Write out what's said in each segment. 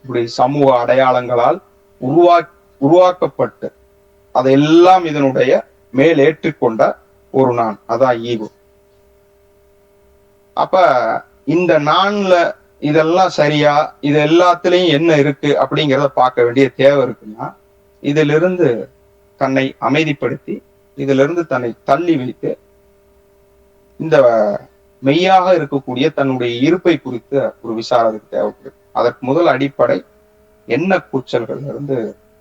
இப்படி சமூக அடையாளங்களால் உருவாக்கப்பட்டு அதையெல்லாம் இதனுடைய மேல் ஏற்றுக்கொண்ட ஒரு நான், அதான் ஈகோ. அப்ப இந்த நான்ல இதெல்லாம் சரியா, இது எல்லாத்துலயும் என்ன இருக்கு அப்படிங்கிறத பார்க்க வேண்டிய தேவை இருக்குன்னா, இதிலிருந்து தன்னை அமைதிப்படுத்தி, இதிலிருந்து தன்னை தள்ளி வைத்து, இந்த மெய்யாக இருக்கக்கூடிய தன்னுடைய இருப்பை குறித்த ஒரு விசாரத்துக்கு தேவைப்படுது. அதற்கு முதல் அடிப்படை எண்ண கூச்சல்கள்ல இருந்து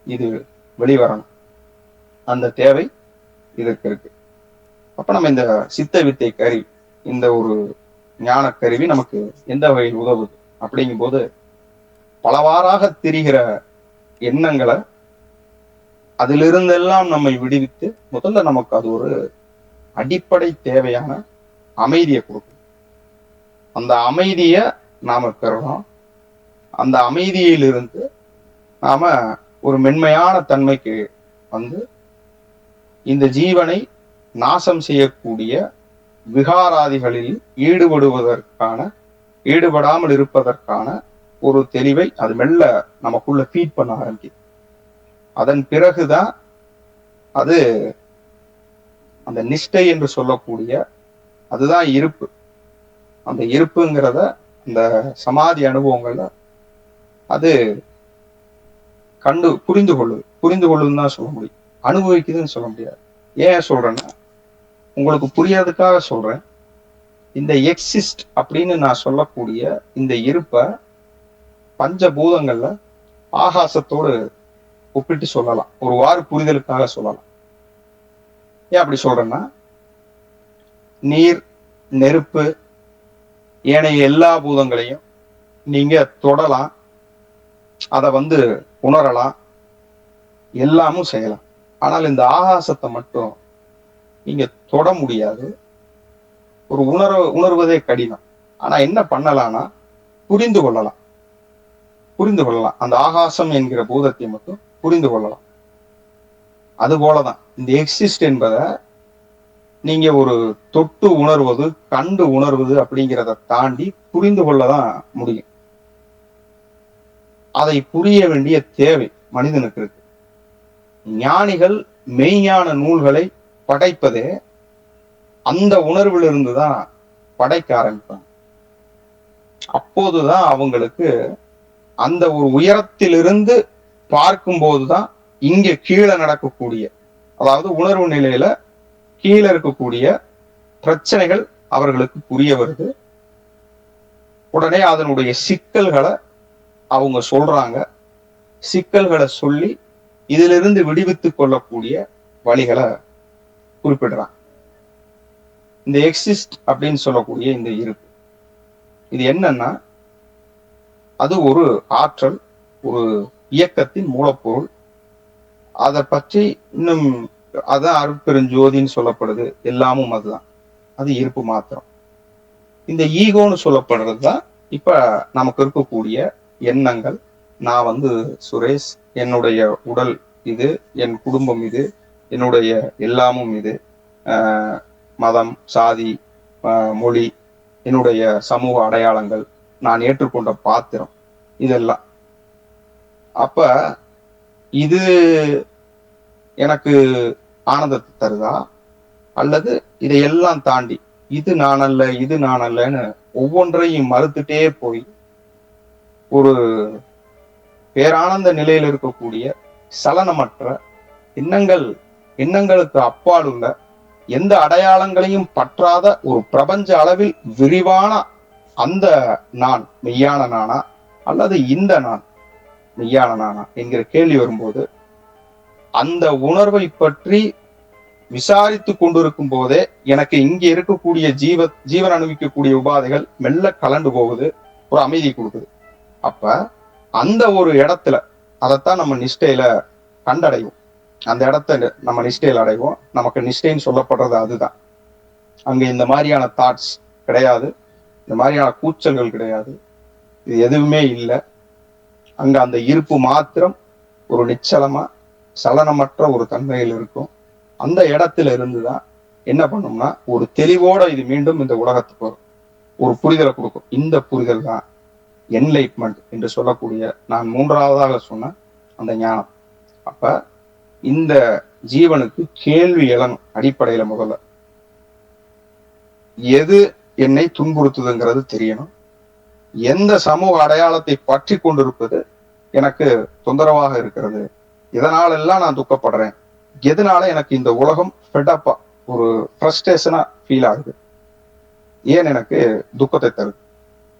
இது வெளிவரணும். அந்த தேவை இதற்கு இருக்கு. அப்ப நம்ம இந்த சித்த வித்தை கருவி, இந்த ஒரு ஞான கருவி நமக்கு எந்த வகையில் உதவுது அப்படிங்கும் போது, பலவாறாக திரிகிற எண்ணங்களை அதிலிருந்தெல்லாம் நம்மை விடுவித்து முதல்ல நமக்கு அது ஒரு அடிப்படை தேவையான அமைதியை கொடுக்கும். அந்த அமைதியை நாம பெறணும். அந்த அமைதியிலிருந்து நாம ஒரு மென்மையான தன்மைக்கு வந்து இந்த ஜீவனை நாசம் செய்யக்கூடிய விகாராதிகளில் ஈடுபடாமல் இருப்பதற்கான ஒரு தெளிவை அது மெல்ல நமக்குள்ள ஃபீட் பண்ண ஆரம்பிக்குது. அதன் பிறகுதான் அது அந்த நிஷ்டை என்று சொல்லக்கூடிய அதுதான் இருப்பு. அந்த இருப்புங்கிறத இந்த சமாதி அனுபவங்கள்ல அது புரிந்து கொள்ளுதுன்னு தான் சொல்ல முடியும். அனுபவிக்குதுன்னு சொல்ல முடியாது. ஏன் சொல்றேன்னா, உங்களுக்கு புரியாததுக்காக சொல்றேன். இந்த எக்ஸிஸ்ட் அப்படின்னு நான் சொல்லக்கூடிய இந்த இருப்ப பஞ்சபூதங்கள்ல ஆகாசத்தோடு ஒப்பிட்டு சொல்லலாம். ஒரு வாறு புரிதலுக்காக சொல்லலாம். ஏன் அப்படி சொல்றேன்னா, நீர், நெருப்பு, ஏனைய எல்லா பூதங்களையும் நீங்க தொடலாம், அதை உணரலாம், எல்லாமும் செய்யலாம். ஆனால் இந்த ஆகாசத்தை மட்டும் நீங்க தொட முடியாது. ஒரு உணர்வதே கடினம். ஆனா என்ன பண்ணலாம்னா புரிந்து கொள்ளலாம். அந்த ஆகாசம் என்கிற பூதத்தை மட்டும் புரிந்து கொள்ளலாம். அது போலதான் இந்த எக்ஸிஸ்ட் என்பதை நீங்க ஒரு தொட்டு உணர்வது, கண்டு உணர்வது அப்படிங்கிறத தாண்டி புரிந்து கொள்ளதான் முடியும். அதை புரிய வேண்டிய தேவை மனிதனுக்கு இருக்கு. ஞானிகள் மெய்ஞான நூல்களை படைப்பதே அந்த உணர்விலிருந்து தான் படைக்க ஆரம்பிப்பாங்க. அப்போதுதான் அவங்களுக்கு அந்த ஒரு உயரத்திலிருந்து பார்க்கும்போதுதான் இங்க கீழே நடக்கக்கூடிய, அதாவது உணர்வு நிலையில கீழே இருக்கக்கூடிய பிரச்சனைகள் அவர்களுக்கு புரிய வருது. உடனே அதனுடைய சிக்கல்களை அவங்க சொல்றாங்க. சிக்கல்களை சொல்லி இதிலிருந்து விடுவித்துக் கொள்ளக்கூடிய வழிகளை குறிப்பிடுறாங்க. இந்த எக்ஸிஸ்ட் அப்படின்னு சொல்லக்கூடிய இந்த இருப்பு, இது என்னன்னா, அது ஒரு ஆற்றல், ஒரு இயக்கத்தின் மூலப்பொருள். அதை பற்றி இன்னும் அதான் அருட்பெருஞ்சோதின்னு சொல்லப்படுது. எல்லாமும் அதுதான். அது இருப்பு மாத்திரம். இந்த ஈகோன்னு சொல்லப்படுறதுதான் இப்ப நமக்கு இருக்கக்கூடிய எண்ணங்கள். நான் சுரேஷ், என்னுடைய உடல் இது, என் குடும்பம் இது, என்னுடைய எல்லாமும் இது, மதம், சாதி, மொழி, என்னுடைய சமூக அடையாளங்கள், நான் ஏற்றுக்கொண்ட பாத்திரம், இதெல்லாம். அப்ப இது எனக்கு ஆனந்தத்தை தருதா, அல்லது இதையெல்லாம் தாண்டி இது நான் அல்ல, இது நான் அல்லன்னு ஒவ்வொன்றையும் மறுத்துட்டே போய் ஒரு பேரானந்த நிலையில் இருக்கக்கூடிய சலனமற்ற எண்ணங்களுக்கு அப்பால் உள்ள எந்த அடையாளங்களையும் பற்றாத ஒரு பிரபஞ்ச அளவில் விரிவான அந்த நான் மெய்யான நானா, அல்லது இந்த நான் மெய்யான நானா என்கிற கேள்வி வரும்போது, அந்த உணர்வை பற்றி விசாரித்து கொண்டிருக்கும் போதே எனக்கு இங்க இருக்கக்கூடிய ஜீவன் அனுபவிக்கக்கூடிய உபாதைகள் மெல்ல கலண்டு போகுது, ஒரு அமைதி கொடுக்குது. அப்ப அந்த ஒரு இடத்துல அதைத்தான் நம்ம நிஷ்டையில கண்டடைவோம். அந்த இடத்த நம்ம நிஷ்டையில் அடைவோம். நமக்கு நிஷ்டைன்னு சொல்லப்படுறது அதுதான். அங்க இந்த மாதிரியான தாட்ஸ் கிடையாது, இந்த மாதிரியான கூச்சல்கள் கிடையாது, இது எதுவுமே இல்லை. அங்க அந்த இருப்பு மாத்திரம் ஒரு நிச்சலமா சலனமற்ற ஒரு தன்மையில் இருக்கும். அந்த இடத்துல இருந்துதான் என்ன பண்ணும்னா, ஒரு தெளிவோட இது மீண்டும் இந்த உலகத்துக்கு வரும், ஒரு புரிதலை கொடுக்கும். இந்த புரிதல் தான் என்லைட்மெண்ட் என்று சொல்லக்கூடிய நான் மூன்றாவதாக சொன்ன அந்த ஞானம். அப்ப இந்த ஜீவனுக்கு கேள்வி எழணும் அடிப்படையில. முதல்ல எது என்னை துன்புறுத்துதுங்கிறது தெரியணும். எந்த சமூக அடையாளத்தை பற்றி கொண்டிருப்பது எனக்கு தொந்தரவாக இருக்கிறது, இதனாலெல்லாம் நான் துக்கப்படுறேன், எதனால எனக்கு இந்த உலகம் ஃபெட்டப்பா ஒரு ஃப்ரஸ்ட்ரேஷனா ஃபீல் ஆகுது, ஏன் எனக்கு துக்கத்தை தருது,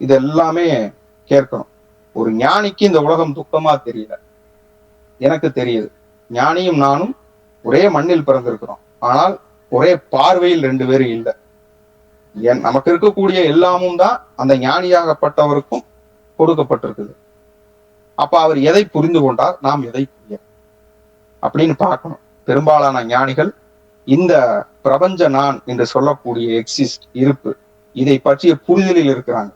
இது எல்லாமே கேட்கணும். ஒரு ஞானிக்கு இந்த உலகம் துக்கமா தெரியல, எனக்கு தெரியுது. ஞானியும் நானும் ஒரே மண்ணில் பிறந்திருக்கிறோம், ஆனால் ஒரே பார்வையில் ரெண்டு பேரும் இல்லை. நமக்கு இருக்கக்கூடிய எல்லாமும் தான் அந்த ஞானியாகப்பட்டவருக்கும் கொடுக்கப்பட்டிருக்குது. அப்ப அவர் எதை புரிந்து கொண்டார், நாம் எதை புரிய அப்படின்னு பார்க்கணும். பெரும்பாலான ஞானிகள் இந்த பிரபஞ்ச நான் என்று சொல்லக்கூடிய எக்ஸிஸ்ட் இருப்பு, இதை பற்றிய புரிதலில் இருக்கிறாங்க.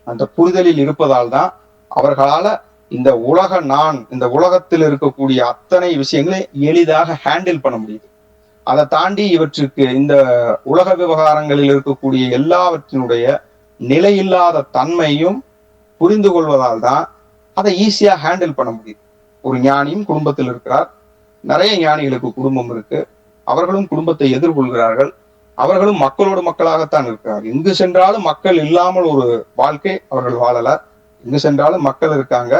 அந்த புரிதலில் இருப்பதால் தான் அவர்களால இந்த உலக நான், இந்த உலகத்தில் இருக்கக்கூடிய அத்தனை விஷயங்களை எளிதாக ஹேண்டில் பண்ண முடியுது. அதை தாண்டி இவற்றுக்கு இந்த உலக விவகாரங்களில் இருக்கக்கூடிய எல்லாவற்றினுடைய நிலையில்லாத தன்மையும் புரிந்து கொள்வதால் தான் அதை ஈஸியா ஹேண்டில் பண்ண முடியுது. ஒரு ஞானியும் குடும்பத்தில் இருக்கிறார், நிறைய ஞானிகளுக்கு குடும்பம் இருக்கு, அவர்களும் குடும்பத்தை எதிர்கொள்கிறார்கள், அவர்களும் மக்களோடு மக்களாகத்தான் இருக்கிறார். எங்கு சென்றாலும் மக்கள் இல்லாமல் ஒரு வாழ்க்கை அவர்கள் வாழல. எங்கு சென்றாலும் மக்கள் இருக்காங்க,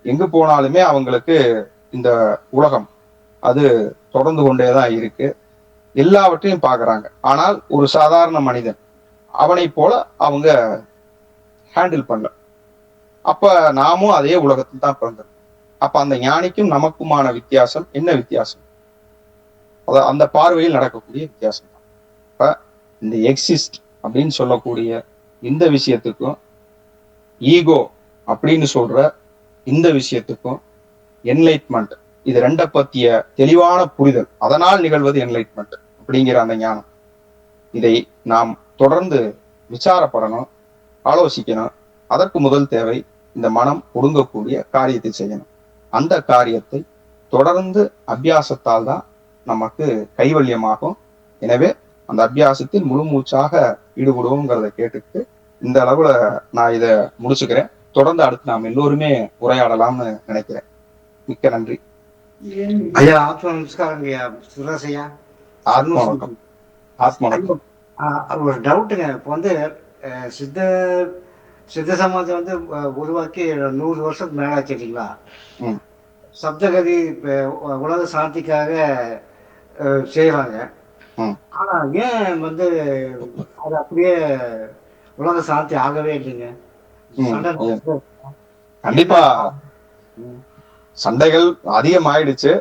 எங்கு போனாலுமே அவங்களுக்கு இந்த உலகம் அது தொடர்ந்து கொண்டேதான் இருக்கு, எல்லாவற்றையும் பாக்குறாங்க. ஆனால் ஒரு சாதாரண மனிதன் அவனை போல அவங்க ஹேண்டில் பண்ணல. அப்ப நாமும் அதே உலகத்தில் தான் பிறந்திருக்கோம். அப்ப அந்த ஞானிக்கும் நமக்குமான வித்தியாசம் என்ன? வித்தியாசம் அந்த பார்வையில் நடக்கக்கூடிய வித்தியாசம் தான். இப்ப இந்த எக்ஸிஸ்ட் அப்படின்னு சொல்லக்கூடிய இந்த விஷயத்துக்கும், ஈகோ அப்படின்னு சொல்ற இந்த விஷயத்துக்கும், என்லைட்மெண்ட், இது ரெண்டை பத்திய தெளிவான புரிதல், அதனால் நிகழ்வது என்லைட்மெண்ட் அப்படிங்கிற அந்த ஞானம். இதை நாம் தொடர்ந்து விசாரப்படணும், ஆலோசிக்கணும். அதற்கு முதல் தேவை இந்த மனம் ஒடுங்கக்கூடிய காரியத்தை செய்யணும். அந்த காரியத்தை தொடர்ந்து அபியாசத்தால் தான் நமக்கு கைவல்யமாகும். எனவே அந்த அபியாசத்தில் முழு மூச்சாக ஈடுபடுவோங்கிறத கேட்டுட்டு இந்த அளவுல நான் இதை முடிச்சுக்கிறேன். தொடர்ந்து அடுத்து நாம் எல்லோருமே உரையாடலாம்னு நினைக்கிறேன். மிக்க நன்றி ஐயா. ஆத்ம நமஸ்காரம் ஐயா. சுரேஷையா, ஆத்ம வணக்கம். ஆத்ம வணக்கம். ஒரு டவுட்டுங்க. இப்போ வந்து சித்த சமாஜம் வந்து உருவாக்கி 100 வருஷத்துக்கு மேல ஆச்சு இல்லைங்களா? சப்தகதி உலக சாந்திக்காக செய்யறாங்க. ஆனா ஏன் வந்து அது அப்படியே உலக சாந்தி ஆகவே இல்லைங்க? கண்டிப்பா சண்டைகள் அதிகமாயிடுச்சு.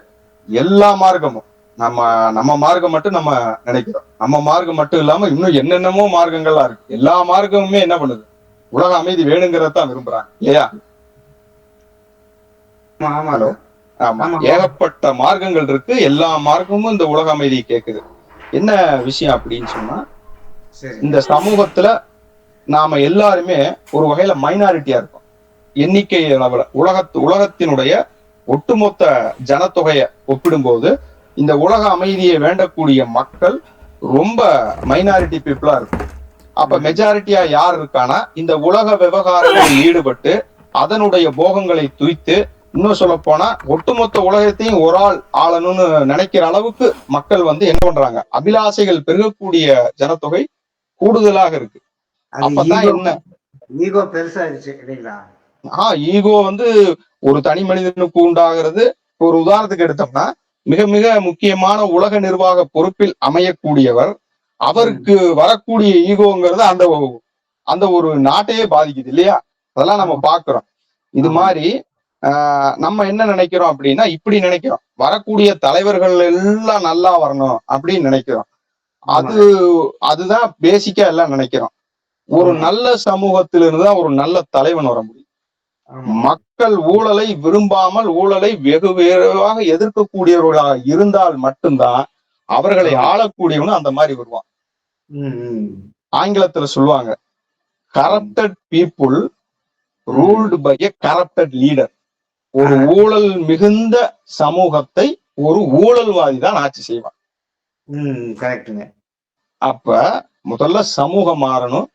எல்லா மார்க்கமும் நம்ம மார்க்கம் மட்டும் நம்ம நினைக்கிறோம். நம்ம மார்க்கம் மட்டும் இல்லாம இன்னும் என்னென்னமோ மார்க்கங்கள்லாம் இருக்கு. எல்லா மார்க்கமுமே என்ன பண்ணுது? உலக அமைதி வேணுங்கிறதான் விரும்புறாங்க இல்லையா? ஹலோ. ஆமா, ஏகப்பட்ட மார்க்கங்கள் இருக்கு. எல்லா மார்க்கமும் இந்த உலக அமைதியை கேக்குது. என்ன விஷயம் அப்படின்னு சொன்னா, இந்த சமூகத்துல நாம எல்லாருமே ஒரு வகையில மைனாரிட்டியா இருக்கோம். எண்ணிக்கை அளவுல உலகத்தினுடைய ஒட்டுமொத்த ஜனத்தொகையை ஒப்பிடும்போது இந்த உலக அமைதியை வேண்டக்கூடிய மக்கள் ரொம்ப மைனாரிட்டி பீப்புளா இருக்கும். அப்ப மெஜாரிட்டியா யார் இருக்கானா, இந்த உலக விவகாரங்களில் ஈடுபட்டு அதனுடைய போகங்களை துய்த்து, இன்னும் சொல்ல போனா ஒட்டுமொத்த உலகத்தையும் ஒரு ஆள் ஆளணும்னு நினைக்கிற அளவுக்கு மக்கள் வந்து என்ன பண்றாங்க, அபிலாசைகள் பெருகக்கூடிய ஜனத்தொகை கூடுதலாக இருக்கு. அப்பதான் என்ன ஈகோ பெருசாயிருச்சு இல்லைங்களா? ஈகோ வந்து ஒரு தனி மனிதனுக்கு உண்டாகிறது. ஒரு உதாரணத்துக்கு எடுத்தோம்னா, மிக மிக முக்கியமான உலக நிர்வாக பொறுப்பில் அமையக்கூடியவர், அவருக்கு வரக்கூடிய ஈகோங்கிறது அந்த ஒரு நாட்டையே பாதிக்குது இல்லையா? அதெல்லாம் நம்ம பாக்குறோம். இது மாதிரி நம்ம என்ன நினைக்கிறோம் அப்படின்னா, இப்படி நினைக்கிறோம், வரக்கூடிய தலைவர்கள் எல்லாம் நல்லா வரணும் அப்படின்னு நினைக்கிறோம். அதுதான் பேசிக்கா எல்லாம் நினைக்கிறோம். ஒரு நல்ல சமூகத்திலிருந்து தான் ஒரு நல்ல தலைவன் வர முடியும். மக்கள் ஊழலை விரும்பாமல் ஊழலை வெகு விரைவாக எதிர்க்கக்கூடியவர்களாக இருந்தால் மட்டும்தான் அவர்களை ஆளக்கூடியவனு அந்த மாதிரி வருவான். ஆங்கிலத்துல சொல்லுவாங்க, corrupted people ruled by a corrupted leader. ஒரு ஊழல் மிகுந்த சமூகத்தை ஒரு ஊழல்வாதி தான் ஆட்சி செய்வான். அப்ப முதல்ல சமூகம் மாறணும்.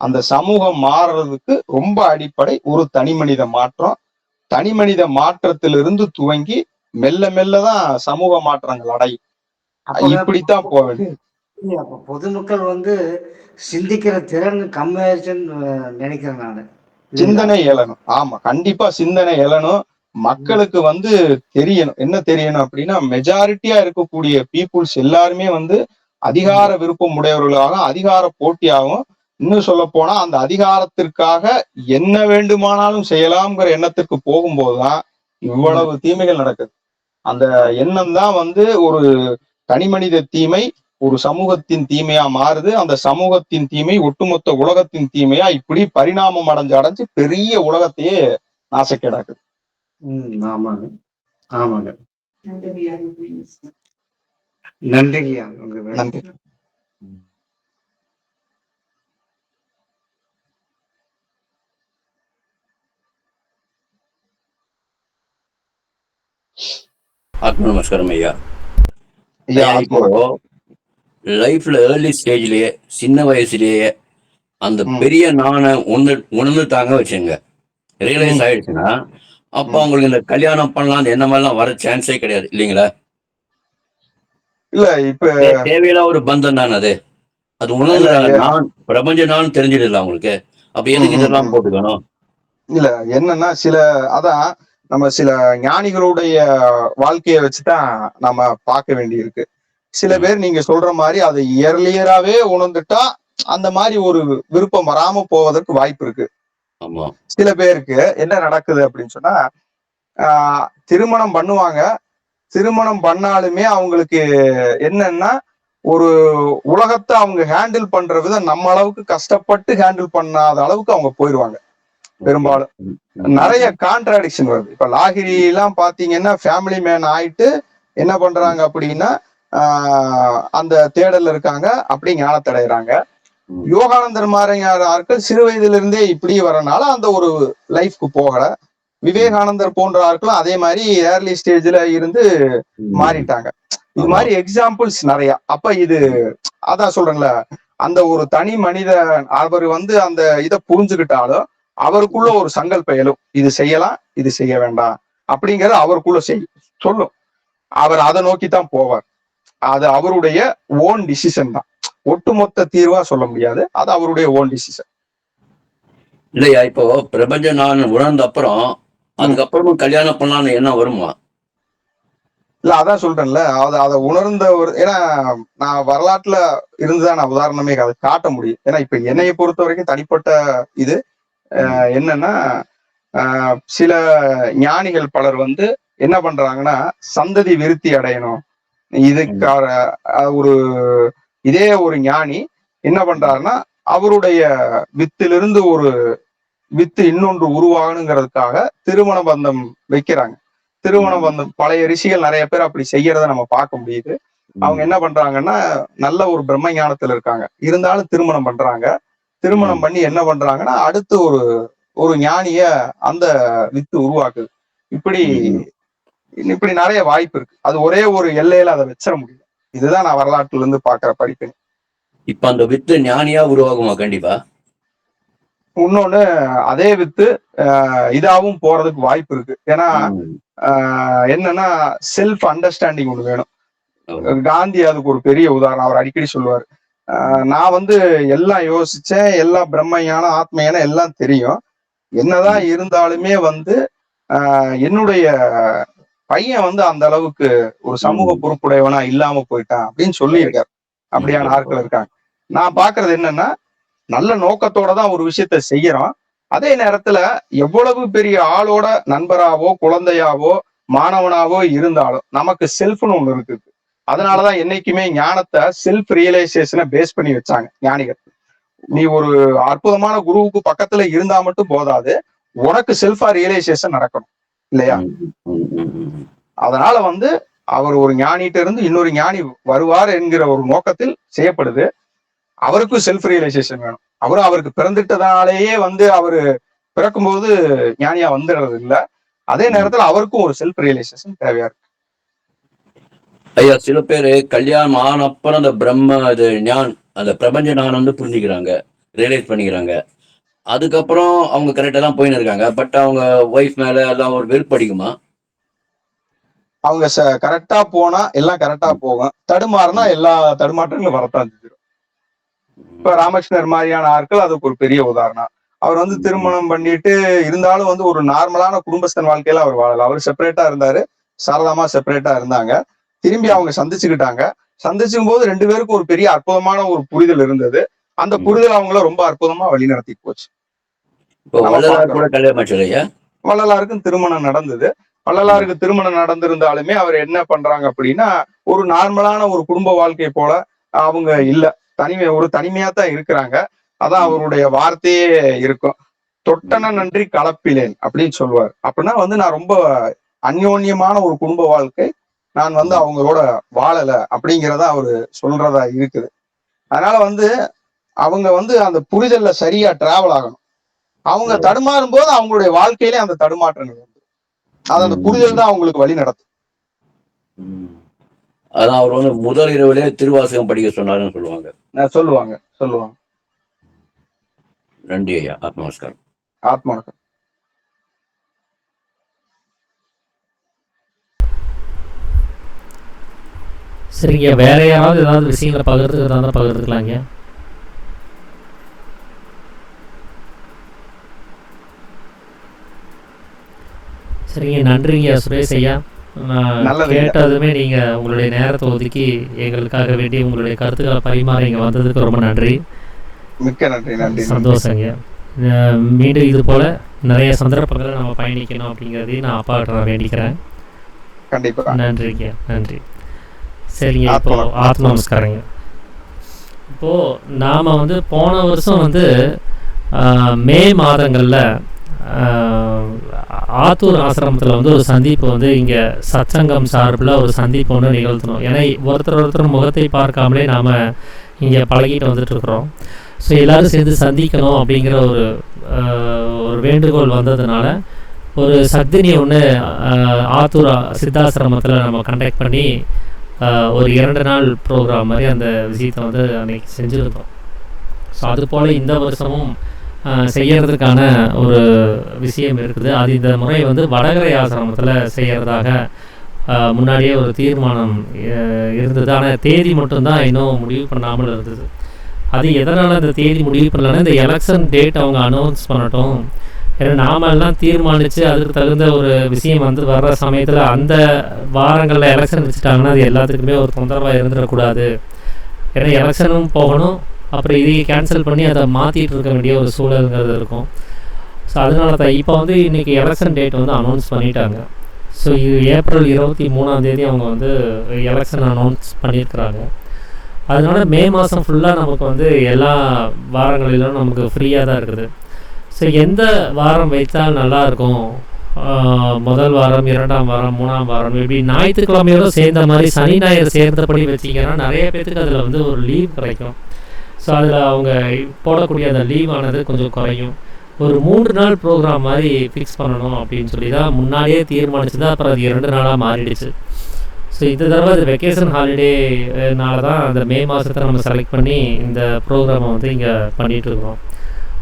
அந்த சமூகம் மாறுறதுக்கு ரொம்ப அடிப்படை ஒரு தனி மனித மாற்றம். தனி மனித மாற்றத்திலிருந்து துவங்கி மெல்ல மெல்லதான் சமூக மாற்றங்கள் அடையும். இப்படித்தான் போக வேண்டியது. அப்ப பொதுமக்கள் வந்து சிந்திக்கிற திறன் கம்மியாயிருச்சுன்னு நினைக்கிறேன் நானு. சிந்தனை எழணும். ஆமா, கண்டிப்பா சிந்தனை எழணும். மக்களுக்கு வந்து தெரியணும். என்ன தெரியணும் அப்படின்னா, மெஜாரிட்டியா இருக்கக்கூடிய பீப்புள்ஸ் எல்லாருமே வந்து அதிகார விருப்பம் உடையவர்களாக, அதிகார போட்டியாகவும், இன்னும் சொல்ல போனா அந்த அதிகாரத்திற்காக என்ன வேண்டுமானாலும் செய்யலாம்ங்கிற எண்ணத்துக்கு போகும்போதுதான் இவ்வளவு தீமைகள் நடக்குது. அந்த எண்ணம் தான் வந்து ஒரு தனி மனித தீமை ஒரு சமூகத்தின் தீமையா மாறுது. அந்த சமூகத்தின் தீமை ஒட்டுமொத்த உலகத்தின் தீமையா இப்படி பரிணாமம் அடைஞ்சு பெரிய உலகத்தையே நாசக்கேடாக்குது. ஆமாங்க, ஆமாங்க. நன்றிங்கய்யா. நன்றி. ஆத்ம நமஸ்காரம் ஐயா. இப்போ லைஃப்ல ஏர்லி ஸ்டேஜ்லயே சின்ன வயசுலயே அந்த பெரிய நானை உணர்ந்துட்டாங்க வச்சுங்க, ரியலைஸ் ஆயிடுச்சுன்னா அப்ப அவங்களுக்கு இந்த கல்யாணம் பண்ணலாம் அந்த என்ன மாதிரிலாம் வர சான்ஸே கிடையாது இல்லைங்களா? இல்ல, இப்ப தேவையில்லா ஒரு பந்தம் தான் அது. அது உணர்ந்துட்டாங்க, நான் பிரபஞ்ச நான் தெரிஞ்சிடல அவங்களுக்கு. அப்ப எதுக்கு இதெல்லாம் போட்டுக்கணும்? இல்ல, என்னன்னா அதான் நம்ம சில ஞானிகளுடைய வாழ்க்கையை வச்சுதான் நம்ம பார்க்க வேண்டி இருக்கு. சில பேர் நீங்க சொல்ற மாதிரி அதை இயர்லியராவே உணர்ந்துட்டா அந்த மாதிரி ஒரு விருப்பம் வராம போவதற்கு வாய்ப்பு இருக்கு. சில பேருக்கு என்ன நடக்குது அப்படின்னு சொன்னா, திருமணம் பண்ணுவாங்க. திருமணம் பண்ணாலுமே அவங்களுக்கு என்னன்னா, ஒரு உலகத்தை அவங்க ஹேண்டில் பண்ற விதம் நம்ம அளவுக்கு கஷ்டப்பட்டு ஹேண்டில் பண்ணாத அளவுக்கு அவங்க போயிடுவாங்க. பெரும்பாலும் நிறைய கான்ட்ராடிக்ஷன் வருது. இப்ப லாகிரி எல்லாம் பாத்தீங்கன்னா ஃபேமிலி மேன் ஆயிட்டு என்ன பண்றாங்க அப்படின்னா, அந்த தேடல்ல இருக்காங்க, அப்படி ஞானத்தடைகிறாங்க. யோகானந்தர் மாதிரியான ஆட்கள் சிறு வயதுல இருந்தே இப்படி வரனால அந்த ஒரு லைஃப்க்கு போகல. விவேகானந்தர் போன்ற ஆட்களும் அதே மாதிரி ஏர்லி ஸ்டேஜ்ல இருந்து மாறிட்டாங்க. இது மாதிரி எக்ஸாம்பிள்ஸ் நிறைய. அப்ப இது அதான் சொல்றேன்ல, அந்த ஒரு தனி மனிதன் அவர் வந்து அந்த இதை புரிஞ்சுக்கிட்டாலும் அவருக்குள்ள ஒரு சங்கல்பம் எழும், இது செய்யலாம் இது செய்ய வேண்டாம் அப்படிங்கறது அவருக்குள்ள சொல்லும். அவர் அதை நோக்கித்தான் போவார். அது அவருடைய ஓன் டிசிஷன் தான். ஒட்டுமொத்த தீர்வா சொல்ல முடியாது, அது அவருடைய ஓன் டிசிஷன். இல்லையா, இப்போ பிரபஞ்ச நான் உணர்ந்த அப்புறம் அதுக்கப்புறமும் கல்யாணம் பண்ணலாம்னு என்ன வருமா? இல்ல, அதான் சொல்றேன்ல, அதை உணர்ந்த ஒரு, ஏன்னா நான் வரலாற்றுல இருந்துதான் நான் உதாரணமே அதை காட்ட முடியும். ஏன்னா இப்ப என்னைய பொறுத்த வரைக்கும் தனிப்பட்ட இது என்னன்னா, சில ஞானிகள் பலர் வந்து என்ன பண்றாங்கன்னா, சந்ததி விருத்தி அடையணும் இதுக்கான ஒரு இதே ஒரு ஞானி என்ன பண்றாருன்னா, அவருடைய வித்திலிருந்து ஒரு வித்து இன்னொன்று உருவாகணுங்கிறதுக்காக திருமண பந்தம் வைக்கிறாங்க. திருமண பந்தம் பழைய ரிஷிகள் நிறைய பேர் அப்படி செய்யறத நம்ம பார்க்க முடியுது. அவங்க என்ன பண்றாங்கன்னா, நல்ல ஒரு பிரம்ம ஞானத்துல இருக்காங்க, இருந்தாலும் திருமணம் பண்றாங்க. திருமணம் பண்ணி என்ன பண்றாங்கன்னா, அடுத்து ஒரு ஞானிய அந்த வித்து உருவாக்குது. இப்படி நிறைய வாய்ப்பு இருக்கு. அது ஒரே ஒரு எல்லையில அதை வச்சிட முடியும். இதுதான் நான் வரலாற்றுல இருந்து பாக்குற படிப்பேன். இப்ப அந்த வித்து ஞானியா உருவாகுமா? கண்டிப்பா. இன்னொன்னு, அதே வித்து இதாவும் போறதுக்கு வாய்ப்பு இருக்கு. ஏன்னா என்னன்னா, செல்ஃப் அண்டர்ஸ்டாண்டிங் ஒண்ணு வேணும். காந்தி அதுக்கு ஒரு பெரிய உதாரணம். அவர் அடிக்கடி சொல்லுவார், நான் வந்து எல்லாம் யோசிச்சேன், எல்லாம் பிரம்மயான ஆத்மையான எல்லாம் தெரியும், என்னதான் இருந்தாலுமே வந்து என்னுடைய பையன் வந்து அந்த அளவுக்கு ஒரு சமூக பொறுப்புடையவனா இல்லாம போயிட்டான் அப்படின்னு சொல்லியிருக்காரு. அப்படியான ஆட்கள் இருக்காங்க. நான் பாக்குறது என்னன்னா, நல்ல நோக்கத்தோட தான் ஒரு விஷயத்த செய்யறோம். அதே நேரத்துல எவ்வளவு பெரிய ஆளோட நண்பராவோ குழந்தையாவோ மாணவனாவோ இருந்தாலும் நமக்கு செல்ஃப்னு ஒண்ணு இருக்குது. அதனாலதான் என்னைக்குமே ஞானத்தை செல்ஃப் ரியலைசேஷனை பேஸ் பண்ணி வச்சாங்க ஞானிகள். நீ ஒரு அற்புதமான குருவுக்கு பக்கத்துல இருந்தா மட்டும் போதாது, உனக்கு செல்ஃபா ரியலைசேஷன் நடக்கணும் இல்லையா? அதனால வந்து அவர் ஒரு ஞானிட்ட இருந்து இன்னொரு ஞானி வருவார் என்கிற ஒரு நோக்கத்தில் செய்யப்படுது. அவருக்கும் செல்ஃப் ரியலைசேஷன் வேணும். அவருக்கு பிறந்துட்டதாலேயே வந்து அவரு பிறக்கும்போது ஞானியா வந்துடுறது இல்லை. அதே நேரத்துல அவருக்கும் ஒரு செல்ஃப் ரியலைசேஷன் தேவையா இருக்கு. ஐயா, சில பேரு கல்யாணம் ஆன அப்புறம் அந்த பிரம்ம அது ஞான் அந்த பிரபஞ்ச நான் வந்து புரிஞ்சுக்கிறாங்க. ரியலைஸ் பண்ணிக்கிறாங்க. அதுக்கப்புறம் அவங்க கரெக்டாக தான் போயின்னு இருக்காங்க. பட் அவங்க ஒய்ஃப் மேலே எல்லாம் ஒரு வெறுப்பு அடிக்குமா? அவங்க கரெக்டா போனா எல்லாம் கரெக்டா போகும், தடுமாறினா எல்லா தடுமாற்றங்களும் வரத்தான் செஞ்சிடும். இப்ப ராமகிருஷ்ணர் மாதிரியான ஆட்கள் அதுக்கு ஒரு பெரிய உதாரணம். அவர் வந்து திருமணம் பண்ணிட்டு இருந்தாலும் வந்து ஒரு நார்மலான குடும்பஸ்தன் வாழ்க்கையில அவர் வாழல. அவர் செப்பரேட்டா இருந்தாரு, சாரதாமா செப்பரேட்டா இருந்தாங்க. திரும்பி அவங்க சந்திச்சுக்கிட்டாங்க. சந்திச்சும் போது 2 பேருக்கும் ஒரு பெரிய அற்புதமான ஒரு புரிதல் இருந்தது. அந்த புரிதல் அவங்கள ரொம்ப அற்புதமா வழிநடத்தி போச்சு. வள்ளலாருக்கும் திருமணம் நடந்தது. வள்ளலாருக்கு திருமணம் நடந்திருந்தாலுமே அவர் என்ன பண்றாங்க அப்படின்னா, ஒரு நார்மலான ஒரு குடும்ப வாழ்க்கை போல அவங்க இல்ல, ஒரு தனிமையா தான் இருக்கிறாங்க. அதான் அவருடைய வார்த்தையே இருக்கும். தொட்டன நன்றி கலப்பிலேன் அப்படின்னு சொல்லுவார். அப்படின்னா வந்து நான் ரொம்ப அந்யோன்யமான ஒரு குடும்ப வாழ்க்கை நான் வந்து அவங்களோட வாழல அப்படிங்கிறத அவரு சொல்றதா இருக்குது. அதனால வந்து அவங்க வந்து அந்த புரிதல்ல சரியா டிராவல் ஆகணும். அவங்க தடுமாறும் போது அவங்களுடைய வாழ்க்கையிலே அந்த தடுமாற்றங்கள் வந்து அது அந்த புரிதல் தான் அவங்களுக்கு வழி நடத்தும். அதான் அவர் வந்து முதல் இரவிலே திருவாசகம் படிக்க சொன்னாருன்னு சொல்லுவாங்க. நன்றி ஐயா. ஆத்மநமஸ்காரம். ஆத்மநமஸ்காரம். சரிங்க, வேற யாராவது ஏதாவது விஷயங்களை பகிர்ந்துக்கிறதா பகிர்ந்துக்கலாங்க. சரிங்க, நன்றிங்க சுரேஷ் ஐயா. கேட்டதுமே நீங்க உங்களுடைய நேரத்தை ஒதுக்கி எங்களுக்காக வேண்டி உங்களுடைய கருத்துக்களை பரிமாறி இங்க வந்ததுக்கு ரொம்ப நன்றி. மிக்க நன்றி. சந்தோஷங்க. மீண்டும் இது போல நிறைய சந்தர்ப்பங்களை நம்ம பயணிக்கணும் அப்படிங்கிறதையும் நான் அப்பாட்ட நான் வேண்டிக்கிறேன். கண்டிப்பா. நன்றிங்க, நன்றி. சரிங்க, இப்போ ஆத்ம நமஸ்காரங்க. இப்போது நாம் வந்து போன வருஷம் வந்து மே மாதங்களில் ஆத்தூர் ஆசிரமத்தில் வந்து ஒரு சந்திப்பு வந்து இங்கே சத்சங்கம் சார்பில் ஒரு சந்திப்பு ஒன்று நிகழ்த்தணும். ஏன்னா ஒருத்தர் முகத்தை பார்க்காமலே நாம் இங்கே பழகிட்டு வந்துட்டுருக்குறோம். ஸோ எல்லோரும் சேர்ந்து சந்திக்கணும் அப்படிங்கிற ஒரு வேண்டுகோள் வந்ததுனால ஒரு சக்தினி ஒன்று ஆத்தூர் சித்தாசிரமத்தில் நம்ம கண்டக்ட் பண்ணி ஒரு 2 நாள் ப்ரோக்ராம் மாதிரி அந்த விஷயத்தை வந்து அன்றைக்கி செஞ்சுருக்கோம். ஸோ அதுபோல் இந்த வருஷமும் செய்யறதுக்கான ஒரு விஷயம் இருக்குது. அது இந்த முறை வந்து வடகரை ஆசிரமத்தில் செய்கிறதாக முன்னாடியே ஒரு தீர்மானம் இருந்தது. ஆனால் தேதி மட்டும்தான் இன்னும் முடிவு பண்ணாமல் இருந்தது. அது எதனால் அந்த தேதி முடிவு பண்ணலன்னா, இந்த எலெக்ஷன் டேட் அவங்க அனௌன்ஸ் பண்ணட்டும். ஏன்னா நாமெல்லாம் தீர்மானித்து அதுக்கு தகுந்த ஒரு விஷயம் வந்து வர்ற சமயத்தில் அந்த வாரங்களில் எலெக்ஷன் வச்சுட்டாங்கன்னா அது எல்லாத்துக்குமே ஒரு தொந்தரவாக இருந்துடக்கூடாது. ஏன்னா எலெக்ஷனும் போகணும், அப்புறம் இதையை கேன்சல் பண்ணி அதை மாற்றிட்டு இருக்க வேண்டிய ஒரு சூழலுங்கிறது இருக்கும். ஸோ அதனால தான் இப்போ வந்து இன்றைக்கி எலெக்ஷன் டேட் வந்து அனௌன்ஸ் பண்ணிட்டாங்க. ஸோ இது ஏப்ரல் 23 அவங்க வந்து எலெக்ஷன் அனௌன்ஸ் பண்ணியிருக்கிறாங்க. அதனால் மே மாதம் ஃபுல்லாக நமக்கு வந்து எல்லா வாரங்களிலும் நமக்கு ஃப்ரீயாக தான் இருக்குது. ஸோ எந்த வாரம் வைத்தால் நல்லாயிருக்கும், முதல் வாரம், 2ஆம் வாரம், 3ஆம் வாரம், இப்படி ஞாயிற்றுக்கிழமையோடு சேர்ந்த மாதிரி சனி ஞாயிறு சேர்ந்தபடி வச்சிங்கன்னா நிறைய பேர்த்துக்கு அதில் வந்து ஒரு லீவ் கிடைக்கும். ஸோ அதில் அவங்க போடக்கூடிய அந்த லீவானது கொஞ்சம் குறையும். ஒரு 3 நாள் ப்ரோக்ராம் மாதிரி ஃபிக்ஸ் பண்ணணும் அப்படின்னு சொல்லி தான் முன்னாடியே தீர்மானிச்சு தான் அப்புறம் அது 2 நாளாக மாறிடுச்சு. ஸோ இந்த தடவை அது வெக்கேஷன் ஹாலிடேனால தான் அந்த மே மாதத்தை நம்ம செலக்ட் பண்ணி இந்த ப்ரோக்ராமை வந்து இங்கே பண்ணிகிட்ருக்கோம்.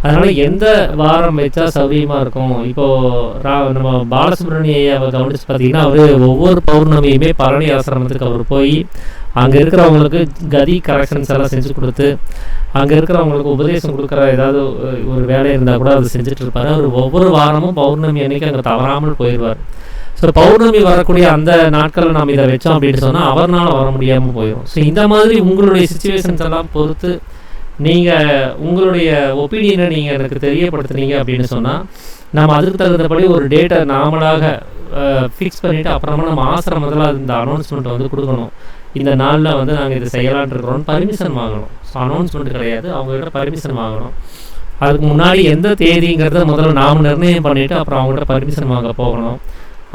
அதனால் எந்த வாரம் வச்சா சௌகரியமாக இருக்கும். இப்போது நம்ம பாலசுப்ரமணிய ஐயாவை கவனித்து பார்த்திங்கன்னா அவர் ஒவ்வொரு பௌர்ணமியுமே பழனி ஆசிரமத்துக்கு அவர் போய் அங்கே இருக்கிறவங்களுக்கு கதி கரெக்ஷன்ஸ் எல்லாம் செஞ்சு கொடுத்து அங்கே இருக்கிறவங்களுக்கு உபதேசம் கொடுக்குற ஏதாவது ஒரு வேலை இருந்தால் கூட அது செஞ்சுட்டு இருப்பார். அவர் ஒவ்வொரு வாரமும் பௌர்ணமி அன்றைக்கி அங்கே தவறாமல் போயிடுவார். ஸோ பௌர்ணமி வரக்கூடிய அந்த நாட்களில் நாம் இதை வச்சோம் அப்படின்னு சொன்னால் அவர்னால் வர முடியாமல் போயிடும். ஸோ இந்த மாதிரி உங்களுடைய சிச்சுவேஷன்ஸ் எல்லாம் பொறுத்து நீங்கள் உங்களுடைய ஒப்பீனியனை நீங்கள் எனக்கு தெரியப்படுத்துனீங்க அப்படின்னு சொன்னால் நம்ம அதுக்கு தகுந்தபடி ஒரு டேட்டை நாமளாக ஃபிக்ஸ் பண்ணிவிட்டு அப்புறமா நம்ம ஆசிரமத்தில் இந்த அனௌன்ஸ்மெண்ட் வந்து கொடுக்கணும். இந்த நாளில் வந்து நாங்கள் இதை செய்யலான் இருக்கிறோம், பர்மிஷன் வாங்கணும். ஸோ அனௌன்ஸ்மெண்ட் கிடையாது, அவங்ககிட்ட பர்மிஷன் வாங்கணும். அதுக்கு முன்னாடி எந்த தேதிங்கிறத முதல்ல நாம் நிர்ணயம் பண்ணிவிட்டு அப்புறம் அவங்ககிட்ட பர்மிஷன் வாங்க போகணும்.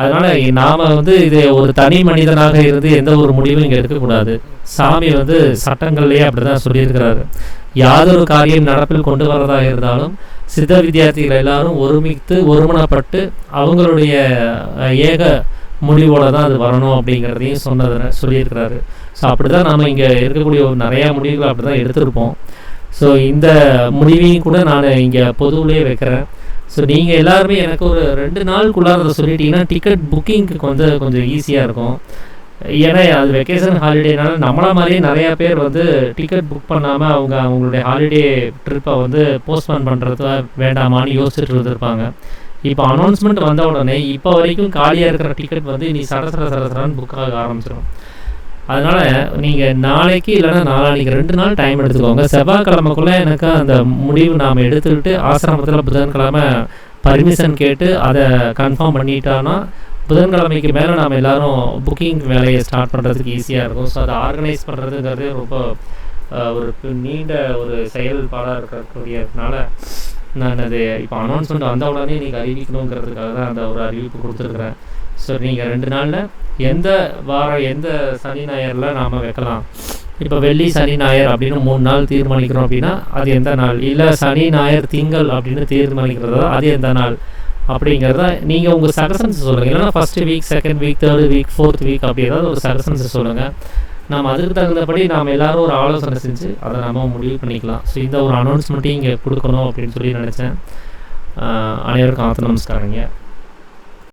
அதனால் நாம் வந்து இது ஒரு தனி மனிதனாக இருந்து எந்த ஒரு முடிவும் இங்கே எடுக்கக்கூடாது. சாமி வந்து சட்டங்கள்லேயே அப்படி தான் சொல்லியிருக்கிறாரு. யாதொரு காரியம் நடப்பில் கொண்டு வரதாக இருந்தாலும் சித்த வித்தியார்த்திகள் எல்லாரும் ஒருமித்து ஒருமனப்பட்டு அவங்களுடைய ஏக முடிவோடு தான் அது வரணும் அப்படிங்கிறதையும் சொல்லியிருக்கிறாரு. ஸோ அப்படி தான் நம்ம இங்கே இருக்கக்கூடிய நிறையா முடிவுகள் அப்படி தான் எடுத்திருப்போம். ஸோ இந்த முடிவையும் கூட நான் இங்கே பொதுவிலே வைக்கிறேன். ஸோ நீங்கள் எல்லாருமே எனக்கு ஒரு 2 நாளுக்குள்ளார அதை சொல்லிட்டீங்கன்னா டிக்கெட் புக்கிங்க்கு வந்து கொஞ்சம் ஈஸியாக இருக்கும். ஏன்னா அது வெக்கேஷன் ஹாலிடேனால நம்மள மாதிரியே நிறையா பேர் வந்து டிக்கெட் புக் பண்ணாமல் அவங்களுடைய ஹாலிடே ட்ரிப்பை வந்து போஸ்ட்போன் பண்ணுறது வேண்டாமான்னு யோசிச்சுட்டு இருந்திருப்பாங்க. இப்போ அனௌன்ஸ்மெண்ட் வந்த உடனே இப்போ வரைக்கும் காலியாக இருக்கிற டிக்கெட் வந்து நீ சரசரான்னு புக் ஆக ஆரம்பிச்சிடும். அதனால் நீங்கள் நாளைக்கு இல்லைன்னா நாளானிக்கு 2 நாள் டைம் எடுத்துக்கோங்க. செவ்வாய்க்கிழமைக்குள்ளே எனக்கு அந்த முடிவு நாம் எடுத்துக்கிட்டு ஆசிரமத்தில் புதன்கிழமை பர்மிஷன் கேட்டு அதை கன்ஃபார்ம் பண்ணிட்டான்னா புதன்கிழமைக்கு மேலே நாம் எல்லோரும் புக்கிங் வேலையை ஸ்டார்ட் பண்ணுறதுக்கு ஈஸியாக இருக்கும். ஸோ அதை ஆர்கனைஸ் பண்ணுறதுங்கிறது ரொம்ப ஒரு நீண்ட ஒரு செயல்பாடாக இருக்கக்கூடியதுனால நான் அது இப்போ அனௌன்ஸ்மெண்ட் வந்த உடனே நீங்கள் அறிவிக்கணுங்கிறதுக்காக தான் அந்த ஒரு அறிவிப்பு கொடுத்துருக்குறேன். ஸோ நீங்கள் 2 நாளில் எந்த வாரம் எந்த சனி ஞாயிறில் நாம் வைக்கலாம். இப்போ வெள்ளி சனி ஞாயிறு அப்படின்னு 3 நாள் தீர்மானிக்கிறோம் அப்படின்னா அது எந்த நாள், இல்லை சனி ஞாயிறு திங்கள் அப்படின்னு தீர்மானிக்கிறதா அது எந்த நாள் அப்படிங்கிறத நீங்கள் உங்கள் சஜஷன்ஸ் சொல்லுங்கள். இல்லைன்னா first week, second week, third week, fourth week அப்படி ஏதாவது ஒரு சஜஷன்ஸ் சொல்லுங்கள். நாம் அதுக்கு தகுந்தபடி நாம் எல்லோரும் ஒரு ஆலோசனை செஞ்சு அதை நம்ம முடிவு பண்ணிக்கலாம். ஸோ இந்த ஒரு அனௌன்ஸ்மெண்ட்டையும் இங்கே கொடுக்கணும் அப்படின்னு சொல்லி நினச்சேன். அனைவருக்கும் நமஸ்காரங்க.